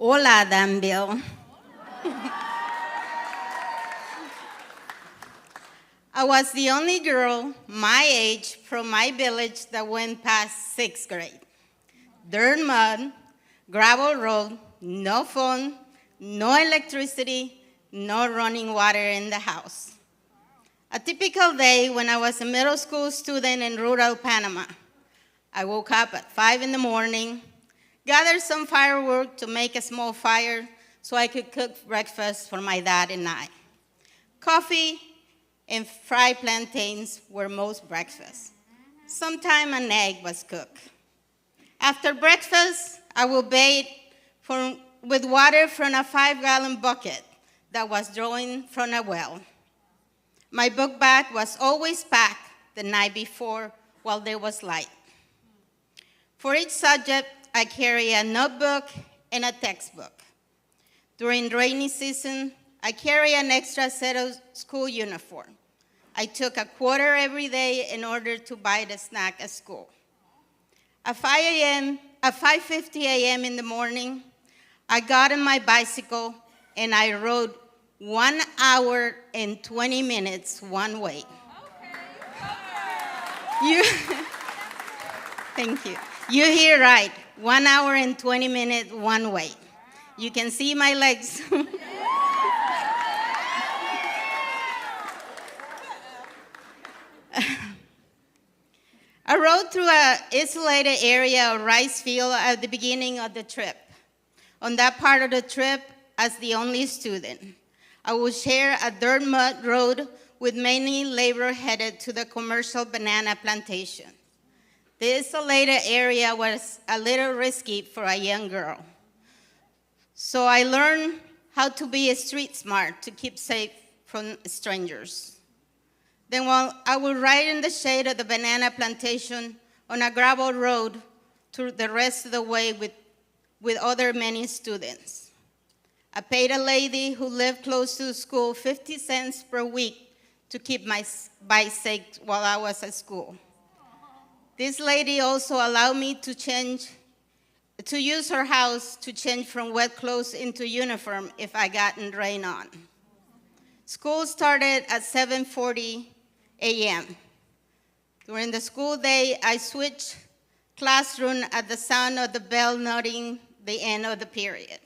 Hola, Danville. I was the only girl my age from my village that went past 6th grade. Dirt mud, gravel road, no phone, no electricity, no running water in the house. A typical day when I was a middle school student in rural Panama. I woke up at 5 in the morning, gathered some firewood to make a small fire so I could cook breakfast for my dad and I. Coffee and fried plantains were most breakfasts. Sometimes an egg was cooked. After breakfast, I would bathe with water from a 5-gallon bucket that was drawn from a well. My book bag was always packed the night before while there was light. For each subject, I carry a notebook and a textbook. During rainy season, I carry an extra set of school uniform. I took a quarter every day in order to buy the snack at school. At 5:50 a.m. in the morning, I got on my bicycle and I rode 1 hour and 20 minutes one way. Thank you. You hear right, 1 hour and 20 minutes one way. You can see my legs. I rode through an isolated area of rice field at the beginning of the trip. On that part of the trip, as the only student, I would share a dirt mud road with many laborers headed to the commercial banana plantation. The isolated area was a little risky for a young girl. So I learned how to be street smart to keep safe from strangers. Then while I would ride in the shade of the banana plantation on a gravel road through the rest of the way with other many students. I paid a lady who lived close to the school 50 cents per week to keep my bike safe while I was at school. This lady also allowed me to use her house to change from wet clothes into uniform if I gotten rain on. School started at 7:40 a.m. During the school day, I switched classroom at the sound of the bell noting the end of the period.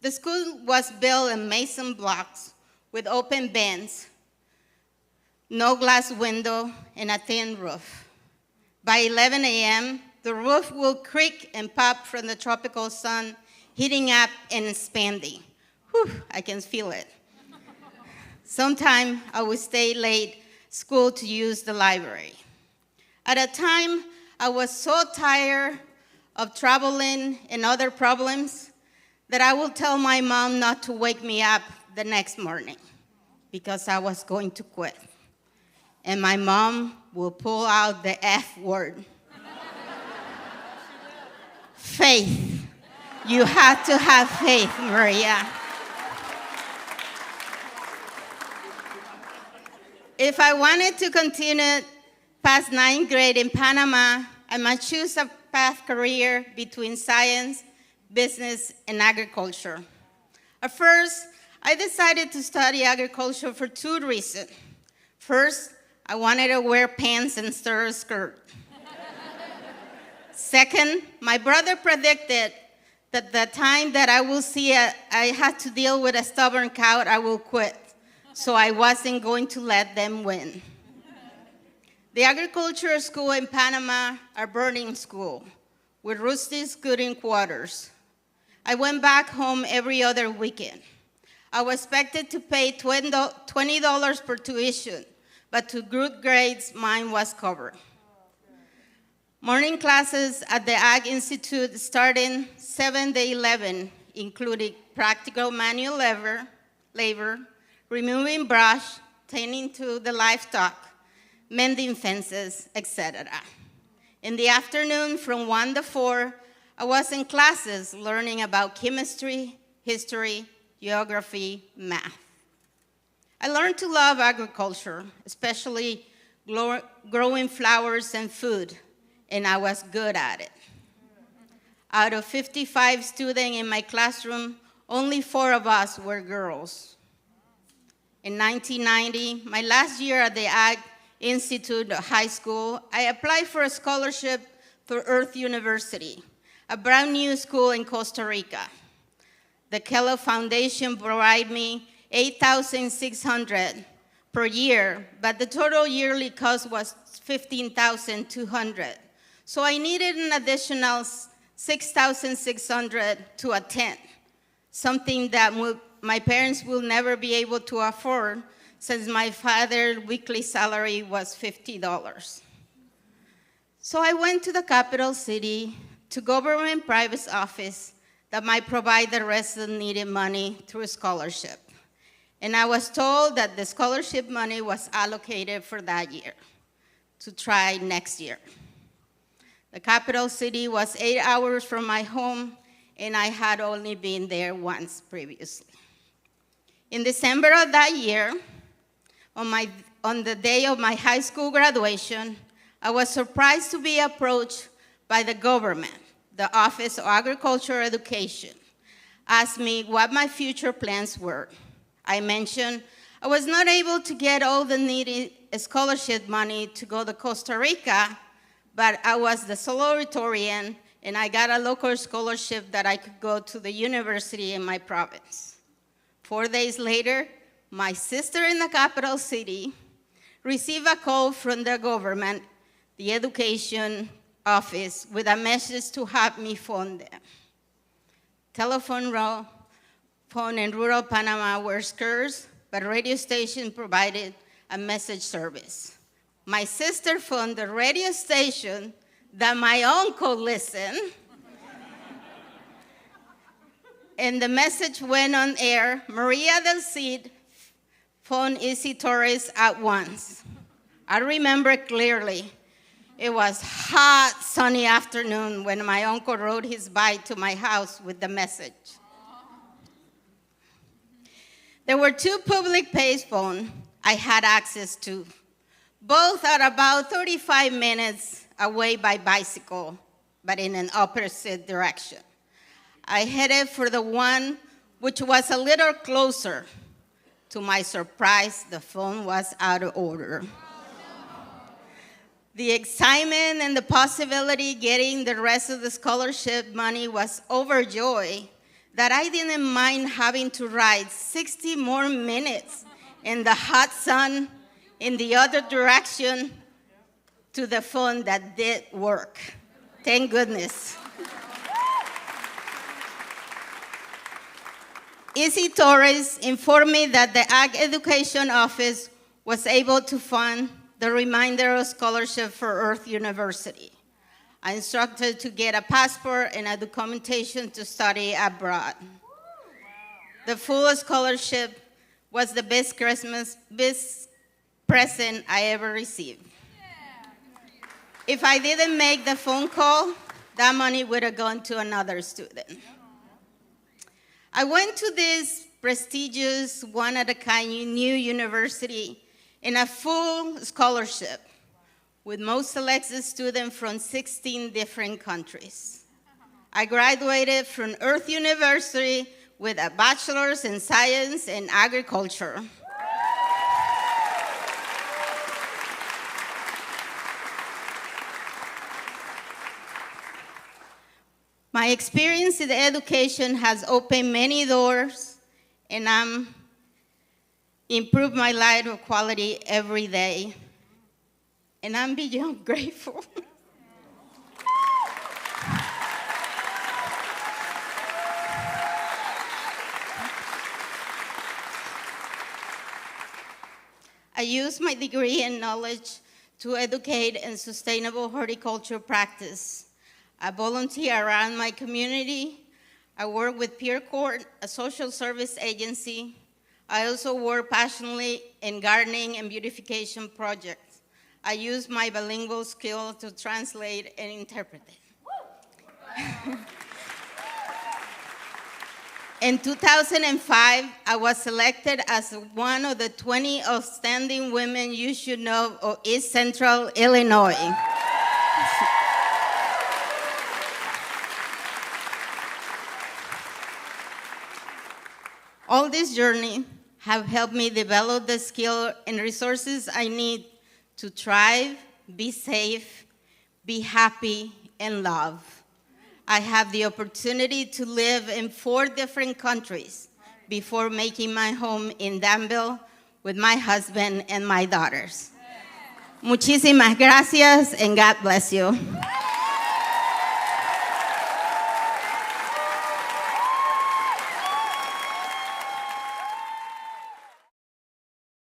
The school was built in mason blocks with open bends, no glass window, and a thin roof. By 11 a.m., the roof will creak and pop from the tropical sun, heating up and expanding. Whew, I can feel it. Sometimes I would stay late school to use the library. At a time, I was so tired of traveling and other problems that I would tell my mom not to wake me up the next morning because I was going to quit. And my mom will pull out the F word. Faith. You have to have faith, Maria. If I wanted to continue past 9th grade in Panama, I might choose a path career between science, business, and agriculture. At first, I decided to study agriculture for 2 reasons. First, I wanted to wear pants and a skirt. Second, my brother predicted that the time that I had to deal with a stubborn cow, I will quit. So I wasn't going to let them win. The agricultural school in Panama, a boarding school, with rustic schooling quarters. I went back home every other weekend. I was expected to pay $20 per tuition, but to good grades, mine was covered. Morning classes at the Ag Institute starting 7 to 11, including practical manual labor, removing brush, tending to the livestock, mending fences, etc. In the afternoon from 1 to 4, I was in classes learning about chemistry, history, geography, math. I learned to love agriculture, especially growing flowers and food, and I was good at it. Out of 55 students in my classroom, only 4 of us were girls. In 1990, my last year at the Ag Institute High School, I applied for a scholarship through Earth University, a brand new school in Costa Rica. The Kellogg Foundation provided me $8,600 per year, but the total yearly cost was $15,200. So I needed an additional $6,600 to attend, something that my parents will never be able to afford since my father's weekly salary was $50. So I went to the capital city to government private office that might provide the rest of the needed money through a scholarship. And I was told that the scholarship money was allocated for that year to try next year. The capital city was 8 hours from my home, and I had only been there once previously. In December of that year, on the day of my high school graduation, I was surprised to be approached by the government, the Office of Agricultural Education, asked me what my future plans were. I mentioned I was not able to get all the needed scholarship money to go to Costa Rica, but I was the salutatorian, and I got a local scholarship that I could go to the university in my province. 4 days later, my sister in the capital city received a call from the government, the education office, with a message to have me phone them. Phone in rural Panama were scarce, but radio station provided a message service. My sister phoned the radio station that my uncle listened, and the message went on air. Maria del Cid phoned Isi Torres at once. I remember clearly. It was hot, sunny afternoon when my uncle rode his bike to my house with the message. There were 2 public payphones I had access to. Both are about 35 minutes away by bicycle, but in an opposite direction. I headed for the one which was a little closer. To my surprise, the phone was out of order. The excitement and the possibility getting the rest of the scholarship money was overjoyed that I didn't mind having to ride 60 more minutes in the hot sun in the other direction to the phone that did work. Thank goodness. Isi Torres informed me that the Ag Education Office was able to fund the remainder of scholarship for Earth University. I instructed to get a passport and a documentation to study abroad. The full scholarship was the best Christmas present I ever received. If I didn't make the phone call, that money would have gone to another student. I went to this prestigious, one-of-a-kind new university in a full scholarship with most selected students from 16 different countries. I graduated from Earth University with a bachelor's in science and agriculture. My experience in education has opened many doors, and I'm improved my life quality every day, and I'm beyond grateful. I use my degree and knowledge to educate in sustainable horticulture practice. I volunteer around my community. I work with Peer Court, a social service agency. I also work passionately in gardening and beautification projects. I use my bilingual skill to translate and interpret it. In 2005, I was selected as one of the 20 outstanding women you should know of East Central Illinois. All this journey have helped me develop the skill and resources I need to thrive, be safe, be happy, and love. I have the opportunity to live in 4 different countries before making my home in Danville with my husband and my daughters. Muchísimas gracias, and God bless you.